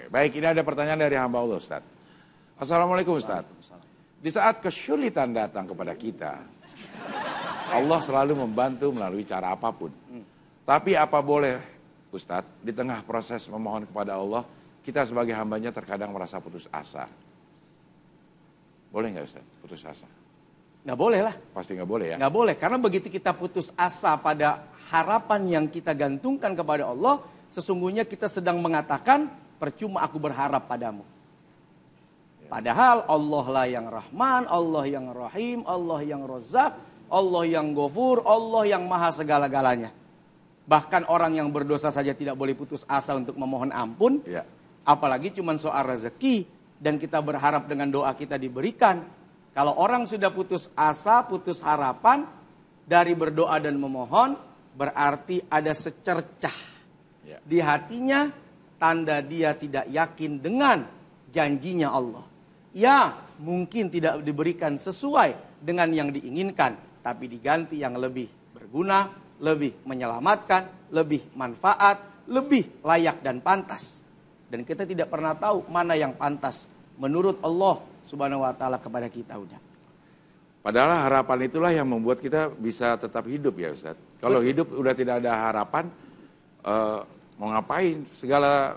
Baik, ini ada pertanyaan dari hamba Allah, Ustaz. Assalamualaikum, Ustaz. Di saat kesulitan datang kepada kita, Allah selalu membantu melalui cara apapun. Tapi apa boleh, Ustaz, di tengah proses memohon kepada Allah, kita sebagai hambanya terkadang merasa putus asa. Boleh nggak, Ustaz, putus asa? Nggak boleh lah. Pasti nggak boleh ya? Nggak boleh, karena begitu kita putus asa pada harapan yang kita gantungkan kepada Allah, sesungguhnya kita sedang mengatakan, percuma aku berharap padamu. Padahal Allah lah yang Rahman, Allah yang Rahim, Allah yang Razak, Allah yang Ghafur, Allah yang maha segala-galanya. Bahkan orang yang berdosa saja tidak boleh putus asa untuk memohon ampun. Ya. Apalagi cuma soal rezeki dan kita berharap dengan doa kita diberikan. Kalau orang sudah putus asa, putus harapan dari berdoa dan memohon, berarti ada secercah di hatinya, tanda dia tidak yakin dengan janjinya Allah. Ya, mungkin tidak diberikan sesuai dengan yang diinginkan, tapi diganti yang lebih berguna, lebih menyelamatkan, lebih manfaat, lebih layak dan pantas. Dan kita tidak pernah tahu mana yang pantas menurut Allah Subhanahu wa ta'ala kepada kita, udah. Padahal harapan itulah yang membuat kita bisa tetap hidup ya, Ustaz. Kalau hidup udah tidak ada harapan, mau ngapain? Segala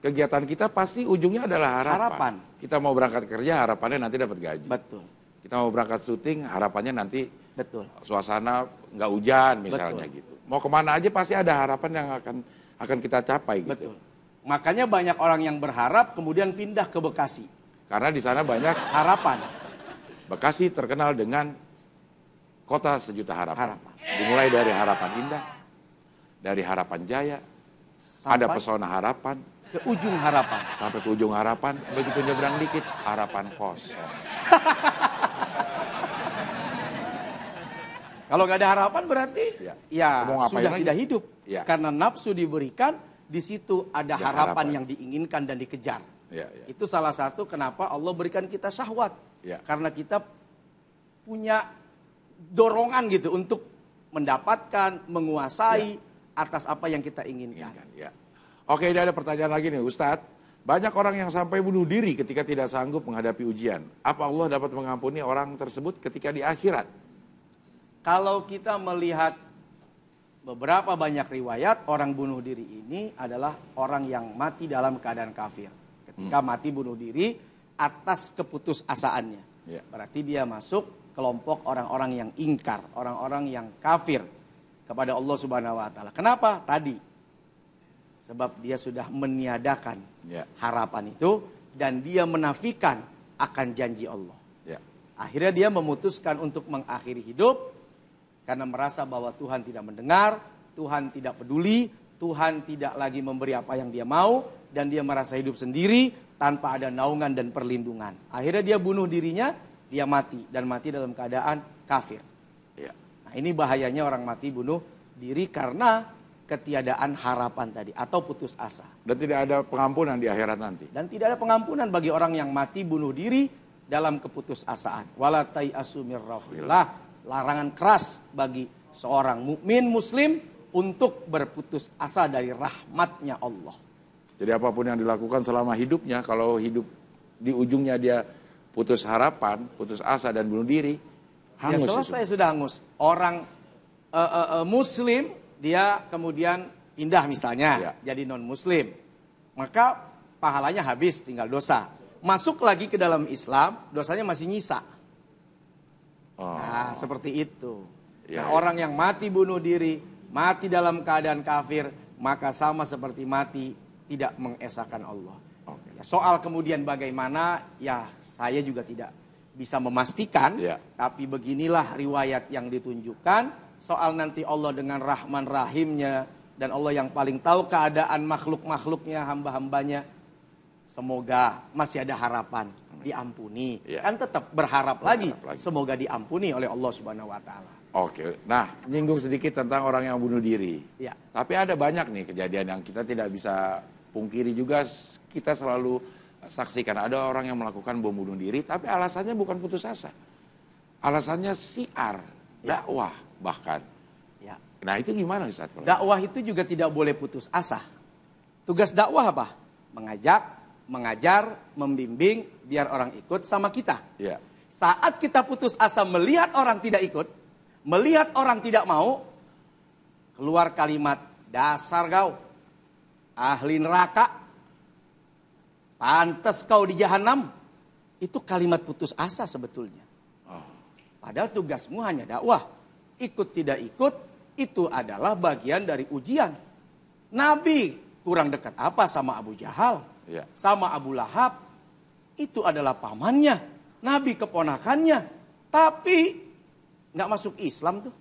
kegiatan kita pasti ujungnya adalah harapan. Kita mau berangkat kerja, harapannya nanti dapat gaji. Betul. Kita mau berangkat syuting, harapannya nanti betul. Suasana nggak hujan misalnya betul. gitu. Mau kemana aja pasti ada harapan yang akan kita capai gitu. Betul. Makanya banyak orang yang berharap kemudian pindah ke Bekasi. Karena di sana banyak harapan. Bekasi terkenal dengan kota sejuta harapan. Dimulai dari Harapan Indah, dari Harapan Jaya, ada Pesona Harapan, ke ujung harapan. Sampai ke ujung harapan, begitu nyebrang dikit, harapan kosong. Kalau nggak ada harapan berarti ya sudah tidak hidup. Ya. Karena nafsu diberikan, di situ ada harapan yang diinginkan dan dikejar. Ya. Itu salah satu kenapa Allah berikan kita syahwat. Ya. Karena kita punya dorongan gitu untuk mendapatkan, menguasai atas apa yang kita inginkan. Ya. Oke, ini ada pertanyaan lagi nih, Ustadz. Banyak orang yang sampai bunuh diri ketika tidak sanggup menghadapi ujian. Apa Allah dapat mengampuni orang tersebut ketika di akhirat? Kalau kita melihat beberapa banyak riwayat, orang bunuh diri ini adalah orang yang mati dalam keadaan kafir. Ketika mati bunuh diri atas keputusasaannya. Berarti dia masuk kelompok orang-orang yang ingkar, orang-orang yang kafir kepada Allah Subhanahu wa ta'ala. Kenapa? Tadi. Sebab dia sudah meniadakan harapan itu dan dia menafikan akan janji Allah. Akhirnya dia memutuskan untuk mengakhiri hidup karena merasa bahwa Tuhan tidak mendengar, Tuhan tidak peduli, Tuhan tidak lagi memberi apa yang dia mau, dan dia merasa hidup sendiri tanpa ada naungan dan perlindungan. Akhirnya dia bunuh dirinya, dia mati, dan mati dalam keadaan kafir. Nah, ini bahayanya orang mati bunuh diri karena ketiadaan harapan tadi, atau putus asa. Dan tidak ada pengampunan di akhirat nanti. Dan tidak ada pengampunan bagi orang yang mati bunuh diri dalam keputusasaan. Wala tai'asu mir rauhillah. Larangan keras bagi seorang mukmin muslim untuk berputus asa dari rahmatnya Allah. Jadi apapun yang dilakukan selama hidupnya, kalau hidup di ujungnya dia putus harapan, putus asa dan bunuh diri, hangus. Ya selesai sudah hangus. Orang muslim dia kemudian pindah misalnya jadi non muslim. Maka pahalanya habis, tinggal dosa. Masuk lagi ke dalam Islam, dosanya masih nyisa. Nah, seperti itu. Orang yang mati bunuh diri, mati dalam keadaan kafir, maka sama seperti mati tidak mengesahkan Allah. Soal kemudian bagaimana, ya saya juga tidak bisa memastikan. Tapi beginilah riwayat yang ditunjukkan. Soal nanti Allah dengan Rahman Rahimnya, dan Allah yang paling tahu keadaan makhluk-makhluknya, hamba-hambanya. Semoga masih ada harapan diampuni. Kan tetap berharap lagi. Semoga diampuni oleh Allah Subhanahu wa ta'ala. Oke. Nah, nyinggung sedikit tentang orang yang bunuh diri. Tapi ada banyak nih kejadian yang kita tidak bisa pungkiri juga. Kita selalu saksikan ada orang yang melakukan bom bunuh diri, tapi alasannya bukan putus asa. Alasannya siar, dakwah bahkan. Nah, itu gimana Ustaz? Dakwah itu juga tidak boleh putus asa. Tugas dakwah apa? Mengajak, mengajar, membimbing, biar orang ikut sama kita. Ya. Saat kita putus asa melihat orang tidak ikut, melihat orang tidak mau, keluar kalimat, dasar kau, ahli neraka, pantas kau di jahanam. Itu kalimat putus asa sebetulnya. Padahal tugasmu hanya dakwah. Ikut tidak ikut, itu adalah bagian dari ujian. Nabi kurang dekat apa sama Abu Jahal? Ya. Sama Abu Lahab? Itu adalah pamannya. Nabi keponakannya. Tapi nggak masuk Islam tuh.